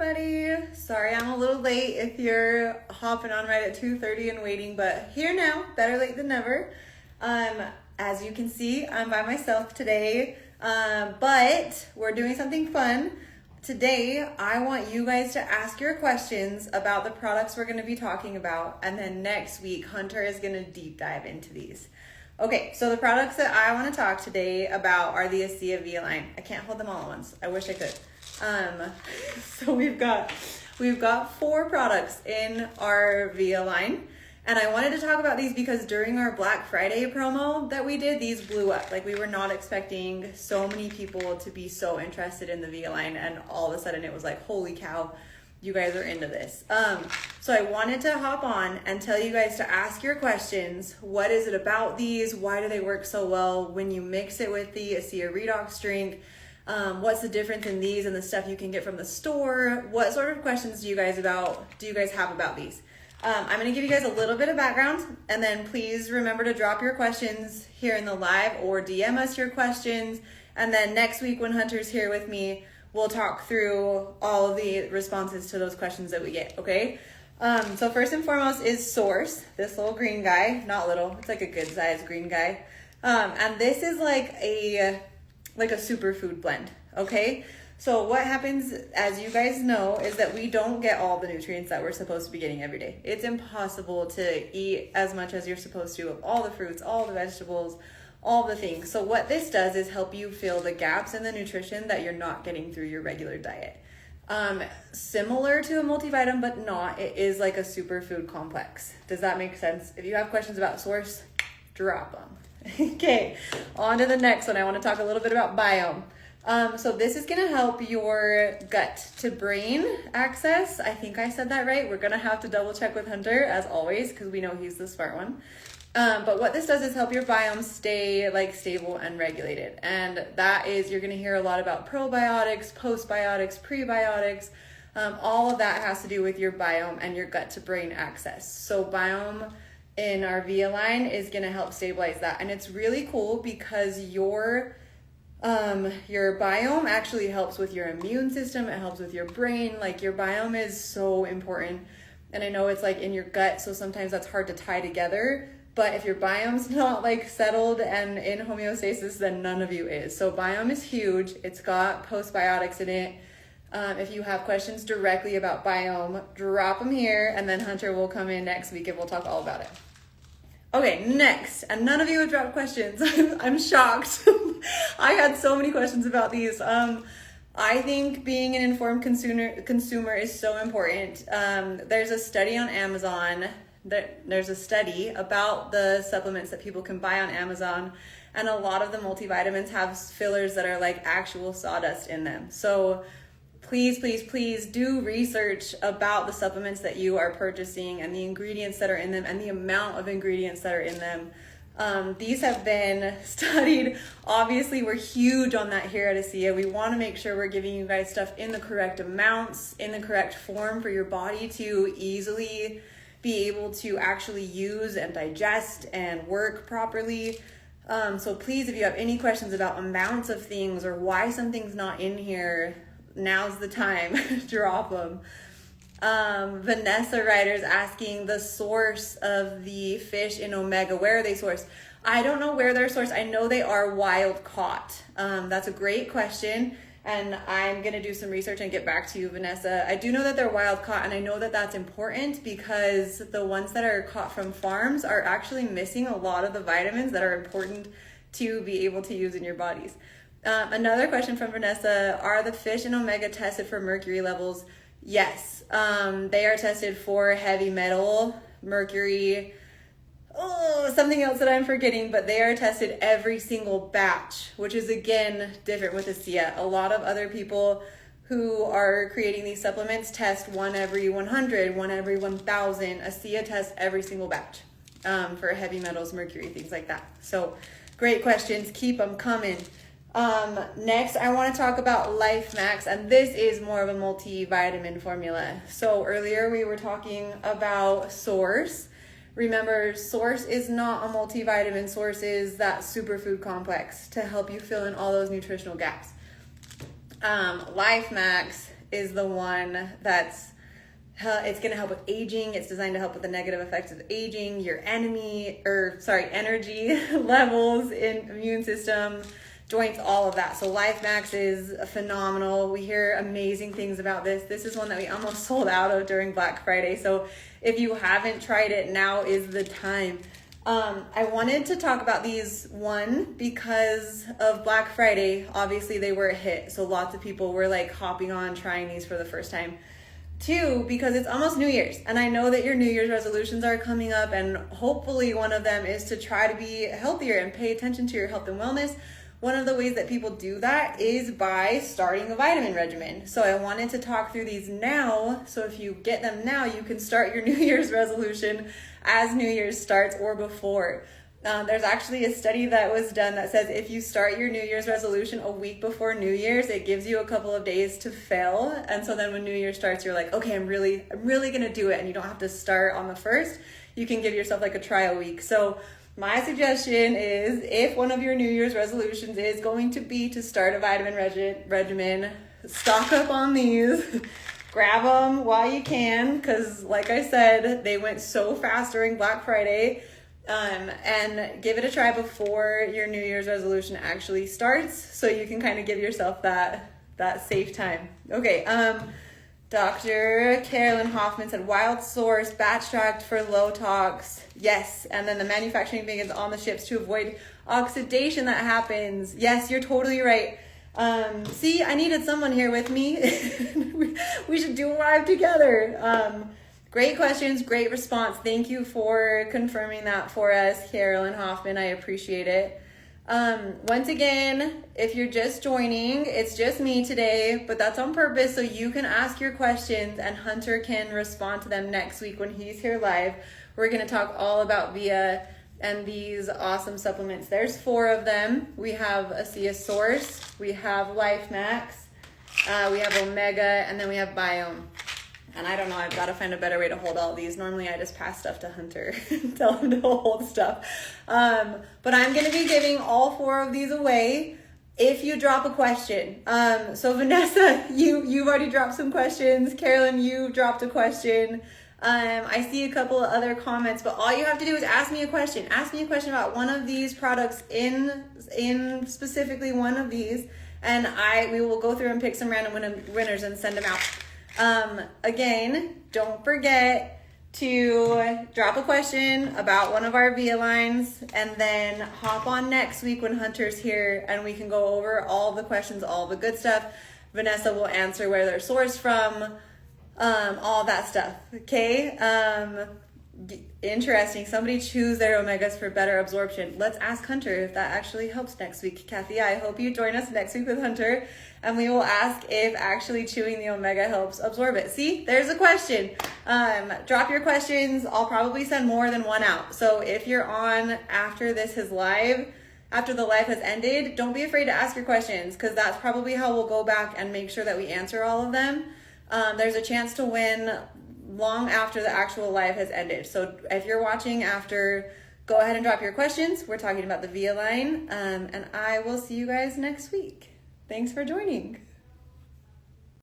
everybody. Sorry I'm a little late if you're hopping on right at 2:30 and waiting, but here now, better late than never. As you can see, I'm by myself today, but we're doing something fun. Today, I want you guys to ask your questions about the products we're going to be talking about, and then next week, Hunter is going to deep dive into these. Okay, so the products that I want to talk today about are the ASEA Via line. I can't hold them all at once. I wish I could. So we've got 4 products in our Via line, and I wanted to talk about these because during our Black Friday promo that we did, these blew up. Like, we were not expecting so many people to be so interested in the Via line, and all of a sudden it was like, holy cow, you guys are into this. So I wanted to hop on and tell you guys to ask your questions. What is it about these? Why do they work so well when you mix it with the ASEA Redox drink? What's the difference in these and the stuff you can get from the store? What sort of questions do you guys have about these? I'm going to give you guys a little bit of background, and then please remember to drop your questions here in the live or DM us your questions. And then next week when Hunter's here with me, we'll talk through all of the responses to those questions that we get, okay? So first and foremost is Source, this little green guy. Not little, it's like a good size green guy. And this is like a superfood blend, okay? So what happens, as you guys know, is that we don't get all the nutrients that we're supposed to be getting every day. It's impossible to eat as much as you're supposed to of all the fruits, all the vegetables, all the things. So what this does is help you fill the gaps in the nutrition that you're not getting through your regular diet. Similar to a multivitamin, but not. It is like a superfood complex. Does that make sense? If you have questions about Source, drop them. Okay, on to the next one. I want to talk a little bit about Biome. So this is going to help your gut to brain access. I think I said that right. We're going to have to double check with Hunter as always, because we know he's the smart one. But what this does is help your biome stay like stable and regulated. And that is, you're going to hear a lot about probiotics, postbiotics, prebiotics. All of that has to do with your biome and your gut to brain access. So Biome in our Via line is going to help stabilize that. And it's really cool because your biome actually helps with your immune system. It helps with your brain. Like, your biome is so important. And I know it's like in your gut, so sometimes that's hard to tie together. But if your biome's not like settled and in homeostasis, then none of you is. So Biome is huge. It's got postbiotics in it. If you have questions directly about Biome, drop them here, and then Hunter will come in next week and we'll talk all about it. Okay, next, and none of you have dropped questions. I'm shocked. I had so many questions about these. I think being an informed consumer is so important. There's a study on Amazon. There's a study about the supplements that people can buy on Amazon, and a lot of the multivitamins have fillers that are like actual sawdust in them. So please, please, please do research about the supplements that you are purchasing and the ingredients that are in them and the amount of ingredients that are in them. These have been studied. Obviously, we're huge on that here at ASEA. We want to make sure we're giving you guys stuff in the correct amounts, in the correct form for your body to easily be able to actually use and digest and work properly. So please, if you have any questions about amounts of things or why something's not in here, now's the time. Drop them. Vanessa Ryder's asking the source of the fish in omega. Where are they sourced? I don't know where they're sourced. I know they are wild caught. That's a great question, and I'm going to do some research and get back to you, Vanessa. I do know that they're wild caught, and I know that that's important because the ones that are caught from farms are actually missing a lot of the vitamins that are important to be able to use in your bodies. Another question from Vanessa, are the fish in omega tested for mercury levels? Yes, they are tested for heavy metal, mercury, something else that I'm forgetting, but they are tested every single batch, which is again different with ASEA. A lot of other people who are creating these supplements test one every 100, one every 1,000. ASEA tests every single batch for heavy metals, mercury, things like that. So great questions, keep them coming. Next, I want to talk about LifeMax, and this is more of a multivitamin formula. So earlier we were talking about Source. Remember, Source is not a multivitamin. Source is that superfood complex to help you fill in all those nutritional gaps. LifeMax is the one that's it's going to help with aging. It's designed to help with the negative effects of aging, your energy levels, in immune system, joints, all of that. So LifeMax is phenomenal. We hear amazing things about this. This is one that we almost sold out of during Black Friday. So if you haven't tried it, now is the time. I wanted to talk about these, one, because of Black Friday. Obviously they were a hit. So lots of people were like hopping on trying these for the first time. Two, because it's almost New Year's, and I know that your New Year's resolutions are coming up, and hopefully one of them is to try to be healthier and pay attention to your health and wellness. One of the ways that people do that is by starting a vitamin regimen. So I wanted to talk through these now, so if you get them now, you can start your New Year's resolution as New Year's starts or before. There's actually a study that was done that says if you start your New Year's resolution a week before New Year's, it gives you a couple of days to fail. And so then when New Year starts, you're like, okay, I'm really going to do it. And you don't have to start on the 1st. You can give yourself like a trial week. So my suggestion is, if one of your New Year's resolutions is going to be to start a vitamin regimen, stock up on these. Grab them while you can, because like I said, they went so fast during Black Friday. And give it a try before your New Year's resolution actually starts, so you can kind of give yourself that safe time. Okay, Dr. Carolyn Hoffman said wild source, batch tracked for low tox. Yes, and then the manufacturing vegans on the ships to avoid oxidation that happens. Yes, you're totally right. See, I needed someone here with me. We should do a live together. Great questions, great response. Thank you for confirming that for us, Carolyn Hoffman. I appreciate it. Once again, if you're just joining, it's just me today, but that's on purpose so you can ask your questions and Hunter can respond to them next week when he's here live. We're going to talk all about Via and these awesome supplements. There's 4 of them. We have ASEA Source, we have LifeMax, we have Omega, and then we have Biome. And I don't know, I've got to find a better way to hold all these. Normally I just pass stuff to Hunter and tell him to hold stuff. But I'm going to be giving all 4 of these away if you drop a question. So Vanessa, you've already dropped some questions. Carolyn, you dropped a question. I see a couple of other comments, but all you have to do is ask me a question. Ask me a question about one of these products in specifically one of these. And we will go through and pick some random winners and send them out. Again, don't forget to drop a question about one of our Via lines and then hop on next week when Hunter's here and we can go over all the questions, all the good stuff. Vanessa will answer where they're sourced from, all that stuff. Okay. Interesting. Somebody choose their omegas for better absorption. Let's ask Hunter if that actually helps next week. Kathy, I hope you join us next week with Hunter and we will ask if actually chewing the omega helps absorb it. See, there's a question. Drop your questions. I'll probably send more than one out. So if you're on after this is live, after the live has ended, don't be afraid to ask your questions because that's probably how we'll go back and make sure that we answer all of them. There's a chance to win long after the actual live has ended. So if you're watching after, go ahead and drop your questions. We're talking about the Via line, and I will see you guys next week. Thanks for joining.